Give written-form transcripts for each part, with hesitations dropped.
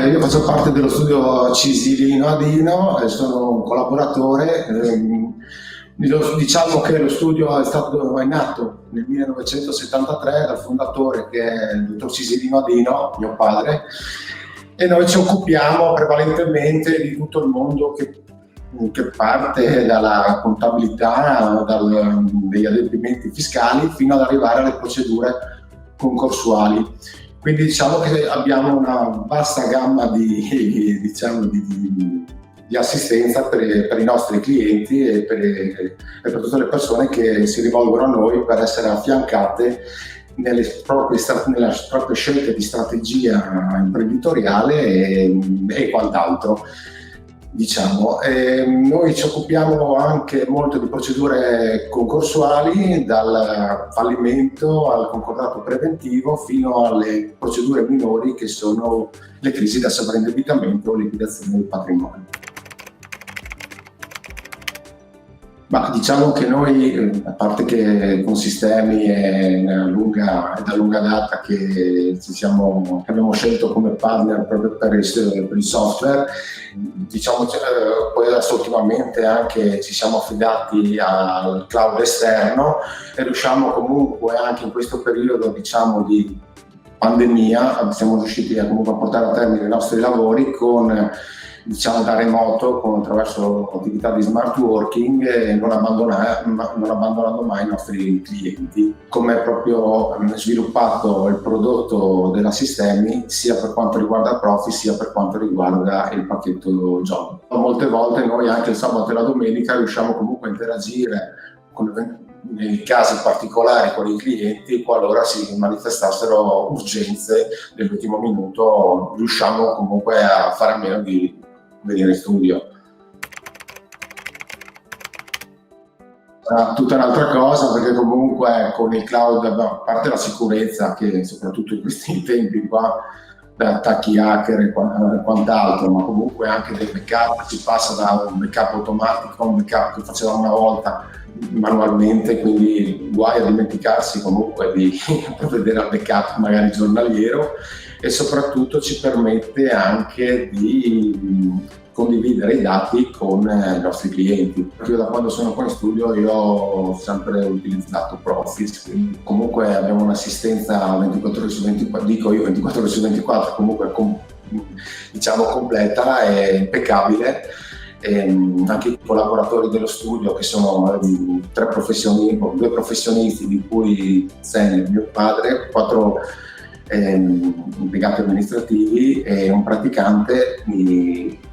io faccio parte dello studio Cisilino Adino e sono un collaboratore. Diciamo che lo studio è nato nel 1973 dal fondatore, che è il dottor Cisilino Adino, mio padre, e noi ci occupiamo prevalentemente di tutto il mondo che parte dalla contabilità, degli adempimenti fiscali fino ad arrivare alle procedure concorsuali. Quindi diciamo che abbiamo una vasta gamma di assistenza per i nostri clienti e per tutte le persone che si rivolgono a noi per essere affiancate nelle proprie scelte di strategia imprenditoriale e quant'altro. Noi ci occupiamo anche molto di procedure concorsuali, dal fallimento al concordato preventivo fino alle procedure minori, che sono le crisi da sovraindebitamento o liquidazione del patrimonio. Ma diciamo che noi, a parte che con Sistemi è da lunga data che abbiamo scelto come partner proprio per il software, poi adesso ultimamente anche ci siamo affidati al cloud esterno e riusciamo comunque anche in questo periodo di pandemia, siamo riusciti a portare a termine i nostri lavori da remoto, attraverso attività di smart working, e non abbandonando mai i nostri clienti. Come è proprio sviluppato il prodotto della Sistemi, sia per quanto riguarda Profi sia per quanto riguarda il pacchetto Job. Molte volte noi anche il sabato e la domenica riusciamo comunque a interagire nei casi particolari con i clienti. Qualora si manifestassero urgenze dell'ultimo minuto, riusciamo comunque a fare a meno di venire in studio. Tutta un'altra cosa, perché comunque con il cloud, a parte la sicurezza, che soprattutto in questi tempi qua, da attacchi hacker e quant'altro, ma comunque anche dei backup, si passa da un backup automatico a un backup che facevamo una volta manualmente, quindi guai a dimenticarsi comunque di provvedere al backup magari giornaliero, e soprattutto ci permette anche di condividere i dati con i nostri clienti. Io da quando sono qua in studio ho sempre utilizzato Profis, quindi comunque abbiamo un'assistenza 24 ore su 24, dico io 24 ore su 24, comunque completa e impeccabile. Anche i collaboratori dello studio, che sono due professionisti, di cui 6 mio padre, 4 impiegati amministrativi e un praticante.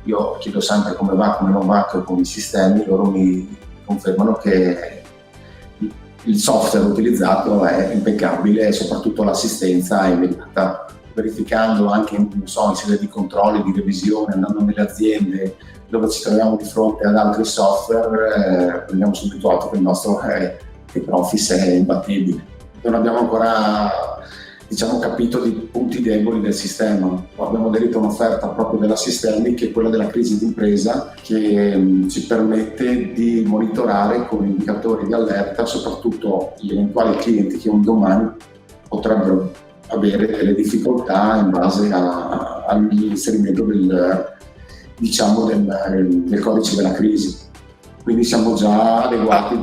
Io chiedo sempre come va, come non va con i sistemi, loro mi confermano che il software utilizzato è impeccabile e soprattutto l'assistenza è immediata, verificando anche in sede di controlli, di revisione, andando nelle aziende dove ci troviamo di fronte ad altri software, prendiamo subito atto che il nostro Profis è imbattibile. Non abbiamo ancora capito i punti deboli del sistema. Abbiamo aderito a un'offerta proprio della Sistemi, che è quella della crisi d'impresa, che ci permette di monitorare con indicatori di allerta soprattutto gli eventuali clienti che un domani potrebbero avere delle difficoltà in base all'inserimento del codice della crisi. Quindi siamo già adeguati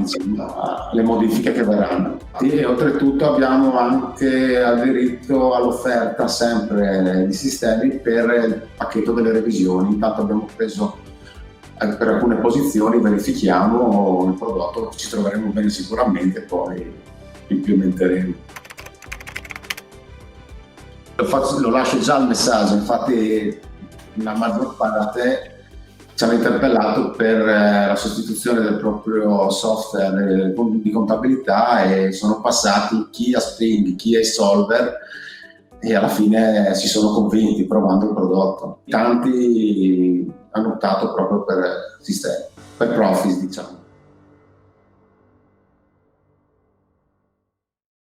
alle modifiche che verranno. E oltretutto abbiamo anche aderito all'offerta sempre di Sistemi per il pacchetto delle revisioni. Intanto abbiamo preso per alcune posizioni, verifichiamo il prodotto, ci troveremo bene sicuramente, poi implementeremo. Lo lascio già il messaggio, infatti la maggior parte ci hanno interpellato per la sostituzione del proprio software di contabilità, e sono passati chi a Spring, chi a Solver, e alla fine si sono convinti provando il prodotto. Tanti hanno optato proprio per Sistemi, per Profis,